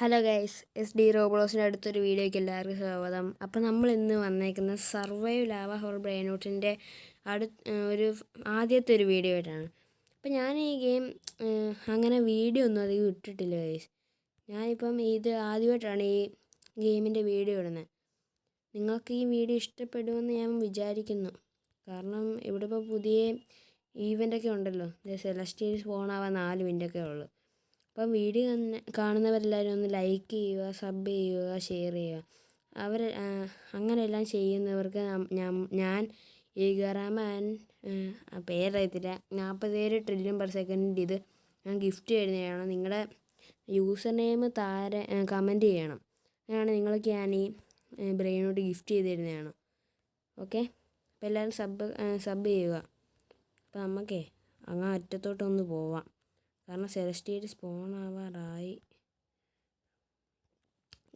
Hello guys, S D റോബോളോസിൻ്റെ അടുത്തൊരു വീഡിയോയ്ക്ക് എല്ലാവർക്കും സ്വാഗതം. അപ്പോൾ നമ്മൾ ഇന്ന് വന്നേക്കുന്ന സർവൈവ് ലാവ ഹോൾ ബ്രെയിനോട്ടിൻ്റെ ആദ്യത്തെ ഒരു വീഡിയോ ആയിട്ടാണ്. അപ്പോൾ ഞാൻ ഈ ഗെയിം അങ്ങനെ വീഡിയോ ഒന്നും അധികം ഇട്ടിട്ടില്ല ഗൈസ്. ഞാനിപ്പം ഇത് ആദ്യമായിട്ടാണ് ഈ ഗെയിമിൻ്റെ വീഡിയോ ഇടുന്നത്. നിങ്ങൾക്ക് ഈ വീഡിയോ ഇഷ്ടപ്പെടുമെന്ന് ഞാൻ വിചാരിക്കുന്നു. കാരണം ഇവിടെ ഇപ്പോൾ പുതിയ ഈവൻ്റൊക്കെ ഉണ്ടല്ലോ. സെലസ്റ്റിയൽ സ്പോണാവാൻ 4 മിനിറ്റൊക്കെ ഉള്ളൂ. അപ്പം വീഡിയോ കാണുന്നവരെല്ലാവരും ഒന്ന് ലൈക്ക് ചെയ്യുക, സബ് ചെയ്യുക, ഷെയർ ചെയ്യുക. അങ്ങനെയെല്ലാം ചെയ്യുന്നവർക്ക് ഞാൻ ഈഗറാമാൻ പേരറിയത്തില്ല 47 ട്രില്യൺ പെർ സെക്കൻഡ് ഇത് ഞാൻ ഗിഫ്റ്റ് ചെയ്യുന്നതാണ്. നിങ്ങളുടെ യൂസർ നെയിം കമൻറ്റ് ചെയ്യണം. അങ്ങനെയാണ് നിങ്ങൾക്ക് ഞാൻ ഈ ബ്രെയിനോട്ട് ഗിഫ്റ്റ് ചെയ്ത് തരുന്നതാണ്. ഓക്കെ, അപ്പോൾ എല്ലാവരും സബ് ചെയ്യുക. അപ്പോൾ നമുക്കേ അങ്ങ് അറ്റത്തോട്ടൊന്ന് പോവാം. കാരണം സെലസ്റ്റിയൽ സ്പോൺ ആവാറായി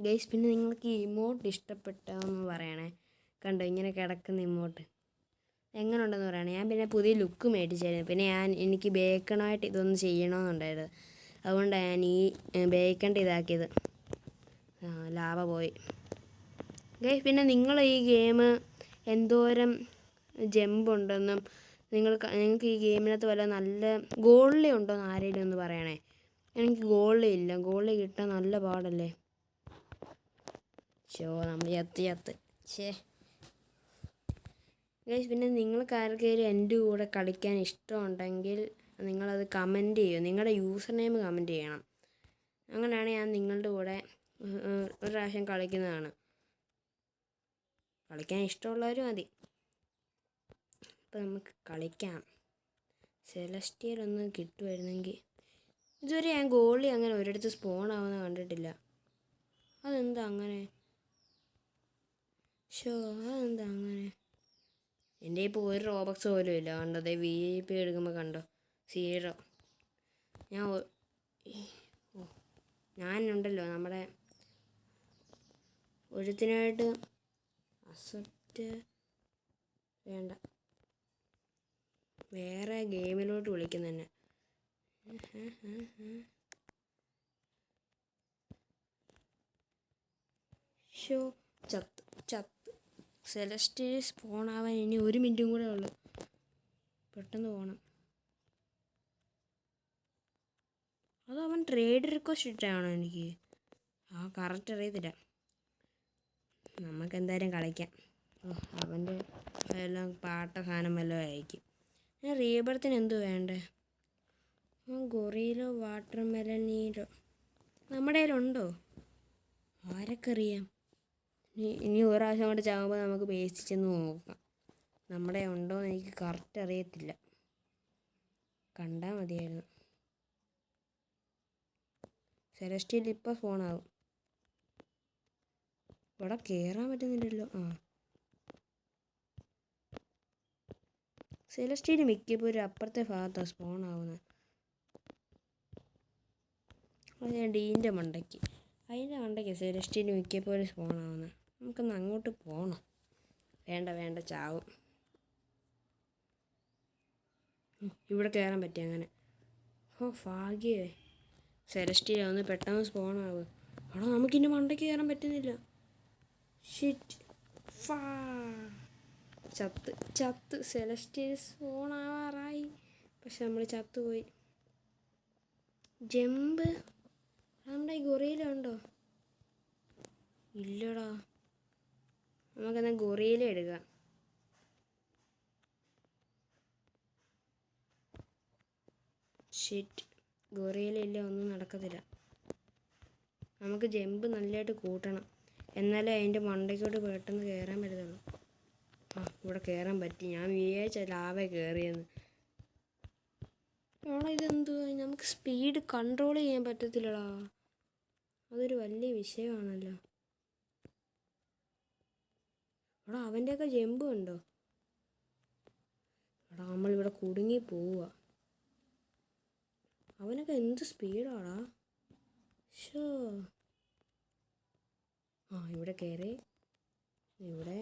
ഗൈസ്. പിന്നെ നിങ്ങൾക്ക് ഈ ഇമോട്ട് ഇഷ്ടപ്പെട്ടതെന്ന് പറയണേ. കണ്ടോ ഇങ്ങനെ കിടക്കുന്ന ഇമോട്ട് എങ്ങനെ ഉണ്ടെന്ന് പറയണേ. ഞാൻ പിന്നെ പുതിയ ലുക്ക് മേടിച്ചായിരുന്നു. പിന്നെ എനിക്ക് ബേക്കണായിട്ട് ഇതൊന്ന് ചെയ്യണമെന്നുണ്ടായിരുന്നു. അതുകൊണ്ടാണ് ഞാൻ ഈ ബേക്കണ്ട ഇതാക്കിയത്. ലാവ പോയി ഗൈസ്. പിന്നെ നിങ്ങൾ ഈ ഗെയിം എന്തോരം ജമ്പുണ്ടെന്നും നിങ്ങൾക്ക് ഈ ഗെയിമിനകത്ത് വല്ല നല്ല ഗോൾഡി ഉണ്ടോ എന്ന് ആരെങ്കിലും ഒന്ന് പറയണേ. എനിക്ക് ഗോൾഡി ഇല്ല. ഗോൾഡി കിട്ടാൻ നല്ല പാടല്ലേ. നമ്മൾ ചത്ത് ഗൈസ്. പിന്നെ നിങ്ങൾക്ക് ആർക്കെങ്കിലും എൻ്റെ കൂടെ കളിക്കാൻ ഇഷ്ടമുണ്ടെങ്കിൽ നിങ്ങളത് കമൻറ്റ് ചെയ്യുക. നിങ്ങളുടെ യൂസർ നെയിം കമൻറ്റ് ചെയ്യണം. അങ്ങനെയാണ് ഞാൻ നിങ്ങളുടെ കൂടെ ഒരു പ്രാവശ്യം കളിക്കുന്നതാണ്. കളിക്കാൻ ഇഷ്ടമുള്ളവർ മതി. അപ്പോൾ നമുക്ക് കളിക്കാം. സെലസ്റ്റിയൽ ഒന്ന് കിട്ടുമായിരുന്നെങ്കിൽ. ഇതുവരെ ഞാൻ ഗോളി അങ്ങനെ ഒരിടത്ത് സ്പോൺ ആവുന്ന കണ്ടിട്ടില്ല. അതെന്താ അങ്ങനെ? അതെന്താ അങ്ങനെ? എൻ്റെ ഇപ്പോൾ ഒരു റോബക്സ് പോലും ഇല്ല. കണ്ടോ, അതേ VIP എടുക്കുമ്പോൾ കണ്ടോ 0. ഞാനുണ്ടല്ലോ നമ്മുടെ ഒരുത്തിനായിട്ട് അസെപ്റ്റ് വേണ്ട, വേറെ ഗെയിമിലോട്ട് വിളിക്കുന്ന തന്നെ. ചത്ത് സെലസ്റ്റിയൽ സ്പോൺ ആവാൻ ഇനി 1 മിനിറ്റും കൂടെ ഉള്ളു. പെട്ടെന്ന് പോകണം. അത് അവൻ ട്രേഡ് റിക്വസ്റ്റ് ഇട്ടാണോ? എനിക്ക് കറക്റ്റ് അറിയത്തില്ല. നമുക്കെന്തായാലും കളിക്കാം. അവൻ്റെ എല്ലാം പാട്ട സാധനം വല്ലതും ആയിരിക്കും. റീബർത്തിന് എന്തു വേണ്ടേ? ഗൊറിയിലോ വാട്ടർ മെലനീലോ നമ്മുടെ കയ്യിലുണ്ടോ? ആരൊക്കെ അറിയാം. ഇനി ഒരു പ്രാവശ്യം കൊണ്ട് ചാകുമ്പോൾ നമുക്ക് പേസ്റ്റ് ചെന്ന് നോക്കാം. നമ്മുടെ ഉണ്ടോ എന്ന് എനിക്ക് കറക്റ്റ് അറിയത്തില്ല. കണ്ടാൽ മതിയായിരുന്നു. സെലസ്റ്റിയൽ ഇപ്പോൾ ഫോണാകും. ഇവിടെ കയറാൻ പറ്റുന്നില്ലല്ലോ. സെലസ്റ്റിയൽ മിക്കപ്പോൾ ഒരു അപ്പുറത്തെ ഭാഗത്താണ് സ്പോൺ ആവുന്നത്. അത് ഞാൻ ഡീൻ്റെ മണ്ടയ്ക്ക് അതിൻ്റെ മണ്ടയ്ക്ക് സെലസ്റ്റിയൽ മിക്കപ്പോൾ ഒരു സ്പോൺ ആവുന്നത്. നമുക്കൊന്ന് അങ്ങോട്ട് പോകണം. വേണ്ട ചാവും. ഇവിടെ കയറാൻ പറ്റി അങ്ങനെ. ഭാഗ്യേ. സെലസ്റ്റിയൽ ഒന്ന് പെട്ടെന്ന് സ്പോൺ ആവുക. അവിടെ നമുക്കിൻ്റെ മണ്ടയ്ക്ക് കയറാൻ പറ്റുന്നില്ല. ഷിറ്റ്. ചത്ത് സെലസ്റ്റിയൽ സ്പോൺ ആവാറായി. പക്ഷെ നമ്മൾ ചത്തുപോയി. ജമ്പ് നമ്മുടെ ഈ ഗൊറിയിലുണ്ടോ? ഇല്ലടാ. നമുക്കെന്നാൽ ഗൊറിയില എടുക്കാം. ഷിറ്റ്, ഗൊറിയിലില്ല, ഒന്നും നടക്കത്തില്ല. നമുക്ക് ജമ്പ് നല്ലതായിട്ട് കൂട്ടണം. എന്നാലേ അതിൻ്റെ മണ്ടയ്ക്കോട്ട് പെട്ടെന്ന് കയറാൻ പറ്റത്തുള്ളൂ. ഇവിടെ കയറാൻ പറ്റി. ഞാൻ വിചാരിച്ച ലാവ കയറിയെന്ന്. ഇതെന്തുവാ? നമുക്ക് സ്പീഡ് കൺട്രോൾ ചെയ്യാൻ പറ്റത്തില്ലടാ. അതൊരു വലിയ വിഷയമാണല്ലോ. അവൻ്റെയൊക്കെ ജമ്പ് ഉണ്ടോ? നമ്മളിവിടെ കുടുങ്ങി പോവുക. അവനൊക്കെ എന്ത് സ്പീഡാടാ. ഇവിടെ കയറി. ഇവിടെ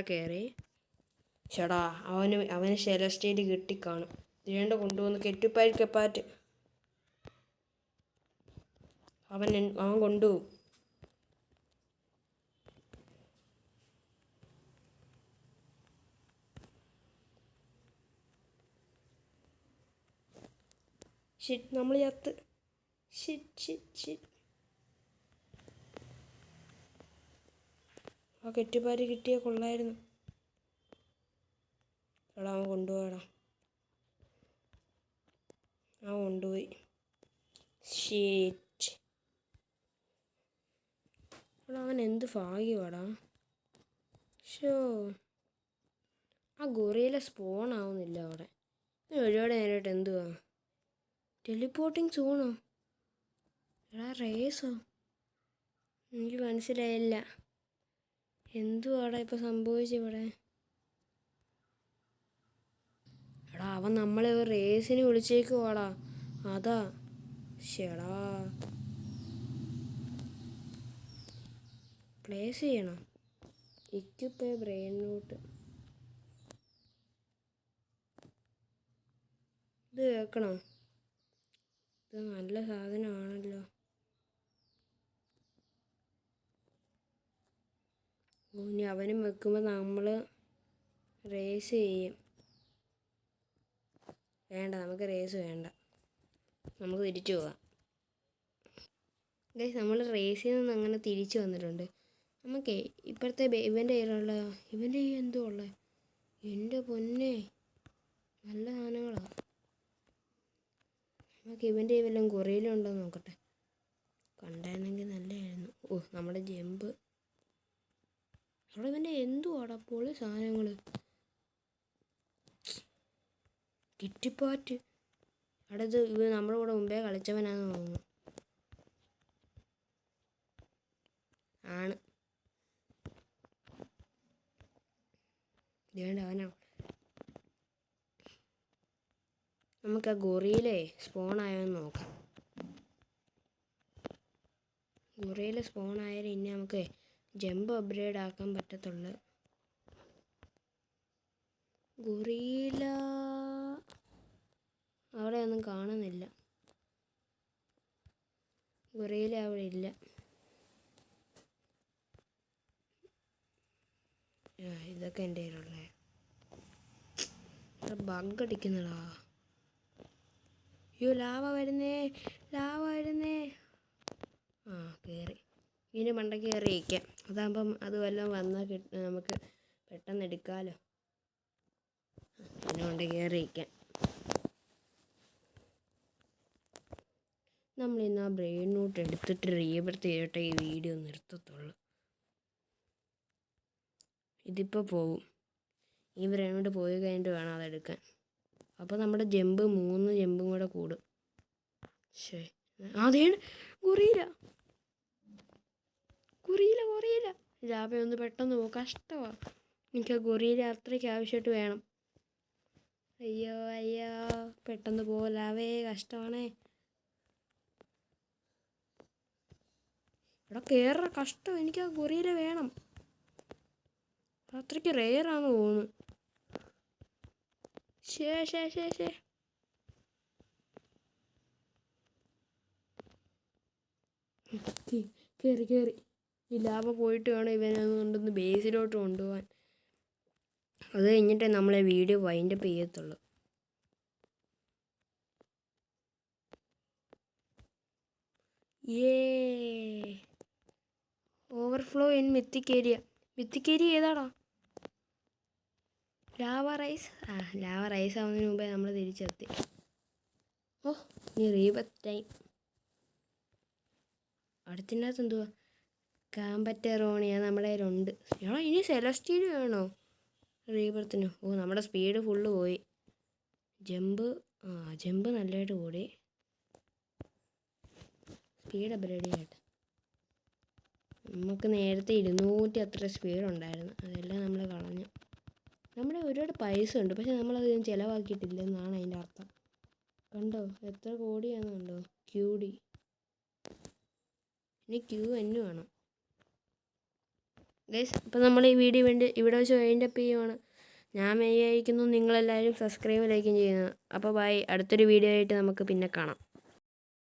കയറി. അവന് സെലസ്റ്റിയൽ കിട്ടിക്കാണും. വേണ്ട കൊണ്ടുവന്ന് കെട്ടിപ്പാറ്റ്. അവൻ കൊണ്ടുപോകും. ഷിറ്റ്, നമ്മൾ ചത്ത്. ഷിറ്റ്. ആ കെട്ടിപ്പാരി കിട്ടിയ കൊള്ളായിരുന്നു. എടാ അവൻ കൊണ്ടുപോയടാ. അവൻ കൊണ്ടുപോയി. ഷിറ്റ്. എടാ അവൻ എന്ത് ഭാഗ്യമാടാ. ഷോ, ആ ഗൊറിയിലെ സ്പോൺ ആവുന്നില്ല അവിടെ. ഒരുപാട് നേരമായിട്ട് എന്തുവാ ടെലിപ്പോർട്ടിങ് സോണോ? എടാ റേസോ? എനിക്ക് മനസ്സിലായില്ല. എന്തുവാടാ ഇപ്പോൾ സംഭവിച്ചിവിടെ? എടാ അവൻ നമ്മളെ ഒരു റേസിന് വിളിച്ചേക്കുവാടാ. അതാ. ഷെടാ, പ്ലേസ് ചെയ്യണം. Equip brain root. ഇത് കേൾക്കണോ? ഇത് നല്ല സാധനമാണല്ലോ. ഇനി അവനും വെക്കുമ്പോൾ നമ്മൾ റേസ് ചെയ്യും. വേണ്ട, നമുക്ക് റേസ് വേണ്ട. നമുക്ക് തിരിച്ചു പോകാം. ഗൈസ്, നമ്മൾ റേസിൽ നിന്ന് അങ്ങനെ തിരിച്ചു വന്നിട്ടുണ്ട്. നമുക്ക് ഇപ്പോഴത്തെ ഇവൻ്റെ കയ്യിലുള്ള ഇവൻ്റെ കയ്യിൽ എന്തോ ഉള്ളത്? എൻ്റെ പൊന്നെ, നല്ല സാധനങ്ങളാണ്. നമുക്ക് ഇവൻ്റെ കയ്യിൽ വല്ലതും ഗൊറിയിലുണ്ടോ നോക്കട്ടെ. കണ്ടായിരുന്നെങ്കിൽ നല്ലതായിരുന്നു. ഓ, നമ്മുടെ ജമ്പ്. അവിടെ ഇവൻ്റെ എന്തുവാടാ പൊളി സാധനങ്ങൾ. കിറ്റിപ്പാറ്റ്. അടുത്ത് ഇവ നമ്മുടെ കൂടെ മുമ്പേ കളിച്ചവനാന്ന് തോന്നുന്നു. ആണ്. വേണ്ട, അവനാണ്. നമുക്ക് ആ ഗൊറിയിലെ സ്പോൺ ആയോന്ന് നോക്കാം. ഗൊറിയിലെ സ്പോൺ ആയാലും ഇനി നമുക്ക് ജമ്പ് അപ്ഗ്രേഡ് ആക്കാൻ പറ്റത്തുള്ളൂ. ഗൊറിയില അവിടെ ഒന്നും കാണുന്നില്ല. ഗൊറിയില അവിടെ ഇല്ല. ഇതൊക്കെ എൻ്റെ കയ്യിലുള്ളേ. ബഗ് അടിക്കുന്നടാ. അയ്യോ, ലാവ വരുന്നേ. ആ, കയറി. ഇതിന് മണ്ടയ്ക്ക് കയറി ഇരിക്കാം. അതാകുമ്പം അത് വല്ലതും വന്നാൽ നമുക്ക് പെട്ടെന്ന് എടുക്കാമല്ലോ. ഇതിന് മണ്ടയ്ക്ക് കയറി ഇരിക്കാം. നമ്മളിന്ന് ആ ബ്രെയിൻ നോട്ട് എടുത്തിട്ട് റീബർത്ത് ചെയ്തിട്ട് ഈ വീഡിയോ നിർത്തത്തുള്ളൂ. ഇതിപ്പോൾ പോവും. ഈ ബ്രെയിൻ നോട്ട് പോയി കഴിഞ്ഞിട്ട് വേണം അതെടുക്കാൻ. അപ്പോൾ നമ്മുടെ ജമ്പ് 3 ജമ്പും കൂടെ കൂടും. ശരി, അതേ ഗൊറിയില. ലാഭ ഒന്ന് പെട്ടെന്ന് പോകും. കഷ്ടമാണ്. എനിക്ക് ആ ഗൊറിയില അത്രയ്ക്ക് ആവശ്യമായിട്ട് വേണം. അയ്യോ, പെട്ടെന്ന് പോലാവേ. കഷ്ടമാണേ. ഇവിടെ കയറ കഷ്ടം. എനിക്ക് ആ ഗൊറിയില വേണം. അത്രയ്ക്ക് റെയറാന്ന് തോന്നുന്നു. ശേ കയറി. ഈ ലാഭ പോയിട്ട് വേണം ഇവനെ കൊണ്ടൊന്ന് ബേസിലോട്ട് കൊണ്ടുപോകാൻ. അത് കഴിഞ്ഞിട്ടേ നമ്മളെ വീഡിയോ വൈൻഡപ്പ് ചെയ്യത്തുള്ളൂ. ഓവർഫ്ലോ ഇൻ മിത്തിക് ഏരിയ ഏതാടാ? Lava rise. ലാവ റൈസ് ആവുന്നതിന് മുമ്പേ നമ്മൾ തിരിച്ചെത്തി. ഓ, ഇനി റീബത്ത് ടൈം. അടുത്തിനകത്ത് എന്തുവാ? കാമ്പറ്ററോണിയ നമ്മുടെ കയ്യിലുണ്ട്. ഇനി സെലസ്റ്റീൽ വേണോ റീബർത്തിന്? ഓ, നമ്മുടെ സ്പീഡ് ഫുള്ള് പോയി. ജമ്പ് നല്ലതായിട്ട് കൂടി. സ്പീഡ് അപ്ഗ്രേഡ് ചെയ്യട്ടെ. നമുക്ക് നേരത്തെ 200 അത്ര സ്പീഡ് ഉണ്ടായിരുന്നു. അതെല്ലാം നമ്മൾ കളഞ്ഞു. നമ്മുടെ ഒരുപാട് പൈസ ഉണ്ട്, പക്ഷെ നമ്മളത് ചിലവാക്കിയിട്ടില്ലെന്നാണ് അതിൻ്റെ അർത്ഥം. കണ്ടോ എത്ര കോടിയാണെന്ന് കണ്ടോ? QD. ഇനി QN വേണം. ഗൈസ്, അപ്പോൾ നമ്മൾ ഈ വീഡിയോ ഇവിടെ വെച്ച് വൈൻഡപ്പ് ചെയ്യുവാണ്. ഞാൻ വിചാരിക്കുന്നു നിങ്ങളെല്ലാവരും സബ്സ്ക്രൈബ് ലൈക്കും ചെയ്യുന്നത്. അപ്പോൾ ബൈ. അടുത്തൊരു വീഡിയോ ആയിട്ട് നമുക്ക് പിന്നെ കാണാം.